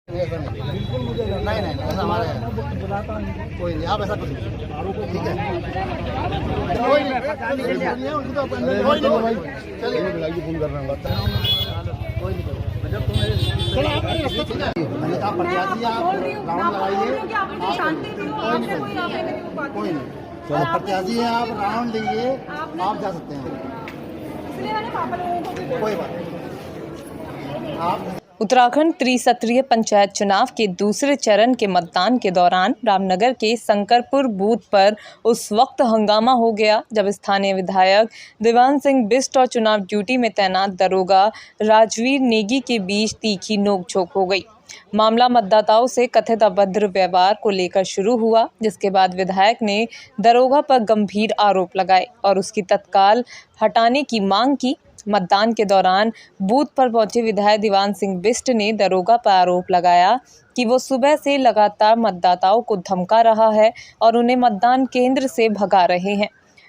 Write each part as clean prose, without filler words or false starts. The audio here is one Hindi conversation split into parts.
बिल्कुल मुझे नहीं नहीं ऐसा हमारे कोई नहीं, आप ऐसा कुछ नहीं, ठीक है कोई नहीं उनको तो कोई नहीं चलिए फोन कर रहा हूँ कोई नहीं चलो आप मैंने कहा प्रत्याशी आप राउंड लगाइए कोई नहीं चलो प्रत्याशी है आप राउंड लीजिए आप जा सकते हैं कोई बात नहीं आप। उत्तराखंड त्रिसत्रीय पंचायत चुनाव के दूसरे चरण के मतदान के दौरान रामनगर के शंकरपुर बूथ पर उस वक्त हंगामा हो गया जब स्थानीय विधायक दीवान सिंह बिष्ट और चुनाव ड्यूटी में तैनात दरोगा राजवीर नेगी के बीच तीखी नोकझोंक हो गई। मामला मतदाताओं से कथित अभद्र व्यवहार को लेकर शुरू हुआ, जिसके बाद विधायक ने दरोगा पर गंभीर आरोप लगाए और उसकी तत्काल हटाने की मांग की। मतदान के दौरान बूथ पर पहुंचे विधायक दीवान सिंह बिष्ट ने दरोगा पर आरोप लगाया कि वो सुबह से लगातार मतदाताओं को धमका रहा है और उन्हें मतदान केंद्र से भगा रहे हैं,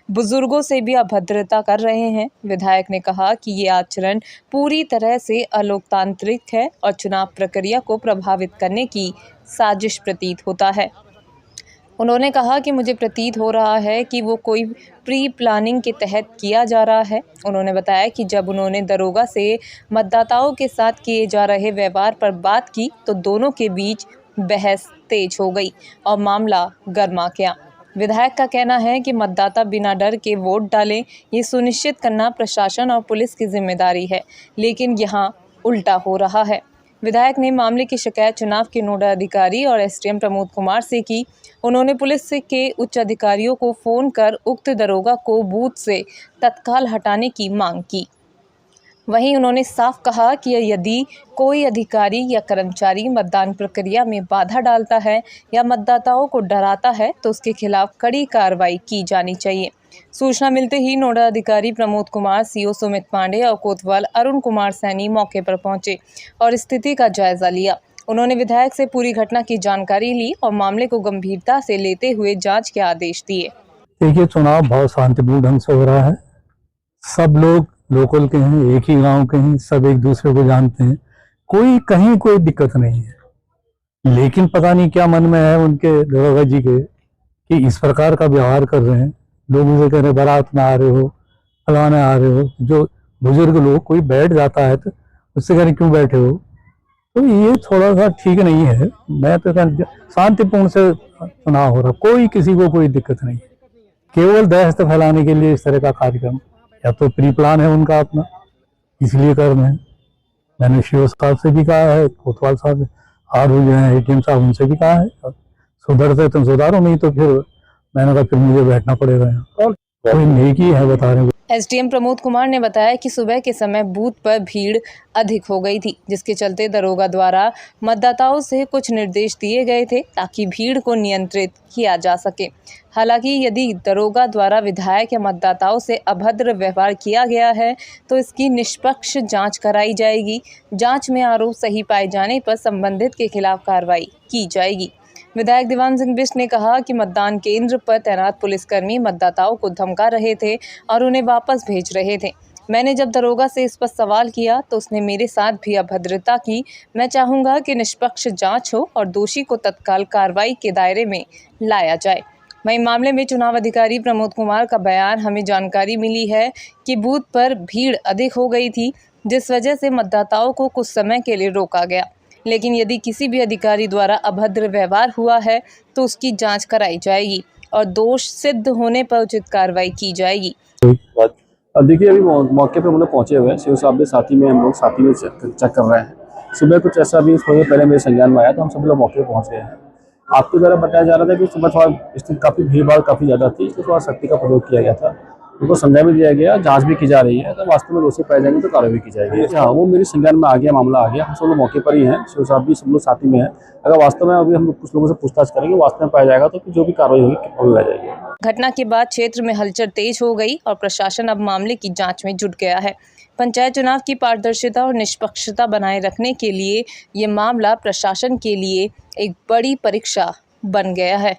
बुजुर्गों से भी अभद्रता कर रहे हैं। विधायक ने कहा कि ये आचरण पूरी तरह से अलोकतांत्रिक है और चुनाव प्रक्रिया को प्रभावित करने की साजिश प्रतीत होता है। उन्होंने कहा कि मुझे प्रतीत हो रहा है कि वो कोई प्री प्लानिंग के तहत किया जा रहा है। उन्होंने बताया कि जब उन्होंने दरोगा से मतदाताओं के साथ किए जा रहे व्यवहार पर बात की तो दोनों के बीच बहस तेज हो गई और मामला गर्मा गया। विधायक का कहना है कि मतदाता बिना डर के वोट डालें, ये सुनिश्चित करना प्रशासन और पुलिस की जिम्मेदारी है, लेकिन यहाँ उल्टा हो रहा है। विधायक ने मामले की शिकायत चुनाव के नोडल अधिकारी और एसडीएम प्रमोद कुमार से की। उन्होंने पुलिस के उच्च अधिकारियों को फोन कर उक्त दरोगा को बूथ से तत्काल हटाने की मांग की। वहीं उन्होंने साफ कहा कि यदि कोई अधिकारी या कर्मचारी मतदान प्रक्रिया में बाधा डालता है या मतदाताओं को डराता है तो उसके खिलाफ कड़ी कार्रवाई की जानी चाहिए। सूचना मिलते ही नोडल अधिकारी प्रमोद कुमार, सीओ सुमित पांडे और कोतवाल अरुण कुमार सैनी मौके पर पहुंचे और स्थिति का जायजा लिया। उन्होंने विधायक से पूरी घटना की जानकारी ली और मामले को गंभीरता से लेते हुए जांच के आदेश दिए। देखिए, चुनाव बहुत शांतिपूर्ण ढंग से हो रहा है। सब लोग लोकल के हैं, एक ही गांव के हैं, सब एक दूसरे को जानते हैं, कोई कहीं कोई दिक्कत नहीं है। लेकिन पता नहीं क्या मन में है उनके दरोगा जी के कि इस प्रकार का व्यवहार कर रहे हैं। लोगों से कह रहे बारात में आ रहे हो, फलाने आ रहे हो। जो बुजुर्ग लोग कोई बैठ जाता है तो उससे कह रहे क्यों बैठे हो, तो ये थोड़ा सा ठीक नहीं है। मैं तो शांतिपूर्ण से चुनाव हो रहा, कोई किसी को कोई दिक्कत नहीं। केवल दहशत फैलाने के लिए इस तरह का कार्यक्रम या तो प्री प्लान है उनका अपना, इसलिए कर रहे हैं। मैंने सीओ साहब से भी कहा है, कोतवाल साहब और जो है एटीएम साहब उनसे भी कहा है, सुधरते तुम सुधारो, नहीं तो फिर मैंने कहा फिर मुझे बैठना पड़ेगा। कोई नेकी है बता रहे हैं। एसडीएम प्रमोद कुमार ने बताया कि सुबह के समय बूथ पर भीड़ अधिक हो गई थी, जिसके चलते दरोगा द्वारा मतदाताओं से कुछ निर्देश दिए गए थे ताकि भीड़ को नियंत्रित किया जा सके। हालांकि यदि दरोगा द्वारा विधायक या मतदाताओं से अभद्र व्यवहार किया गया है तो इसकी निष्पक्ष जांच कराई जाएगी। जांच में आरोप सही पाए जाने पर संबंधित के खिलाफ कार्रवाई की जाएगी। विधायक दीवान सिंह बिष्ट ने कहा कि मतदान केंद्र पर तैनात पुलिसकर्मी मतदाताओं को धमका रहे थे और उन्हें वापस भेज रहे थे। मैंने जब दरोगा से इस पर सवाल किया तो उसने मेरे साथ भी अभद्रता की। मैं चाहूँगा कि निष्पक्ष जांच हो और दोषी को तत्काल कार्रवाई के दायरे में लाया जाए। वहीं मामले में चुनाव अधिकारी प्रमोद कुमार का बयान, हमें जानकारी मिली है कि बूथ पर भीड़ अधिक हो गई थी, जिस वजह से मतदाताओं को कुछ समय के लिए रोका गया। लेकिन यदि किसी भी अधिकारी द्वारा अभद्र व्यवहार हुआ है तो उसकी जांच कराई जाएगी और दोष सिद्ध होने पर उचित कार्रवाई की जाएगी। देखिए, अभी मौके पे हम लोग पहुंचे हुए हैं, सीओ साहब के साथी में हम लोग साथी में चेक कर रहे हैं। सुबह कुछ ऐसा भी थोड़ी पहले मेरे संज्ञान में आया तो हम सब लोग मौके पे पहुंच गए हैं। आपके द्वारा बताया जा रहा था कि सुबह थोड़ा काफ़ी भीड़ भाड़ काफ़ी ज़्यादा थी, इसलिए थोड़ा सख्ती का प्रयोग किया गया था। उनको संज्ञान भी दिया गया, जांच भी की जा रही है। तो वास्तव में दोषी पाए जाएंगे तो कार्रवाई की जाएगी। हाँ, वो मेरी संज्ञान में आ गया, मामला आ गया। हम सब लोग मौके पर ही हैं, सीओ साहब भी सब लोग साथी में हैं। अगर वास्तव में अभी हम कुछ लोगों से पूछताछ करेंगे, वास्तव में पाया जाएगा तो जो भी कार्रवाई होगी वो लाई जाएगी। घटना के बाद क्षेत्र में हलचल तेज हो गई और प्रशासन अब मामले की जांच में जुट गया है। पंचायत चुनाव की पारदर्शिता और निष्पक्षता बनाए रखने के लिए ये मामला प्रशासन के लिए एक बड़ी परीक्षा बन गया है।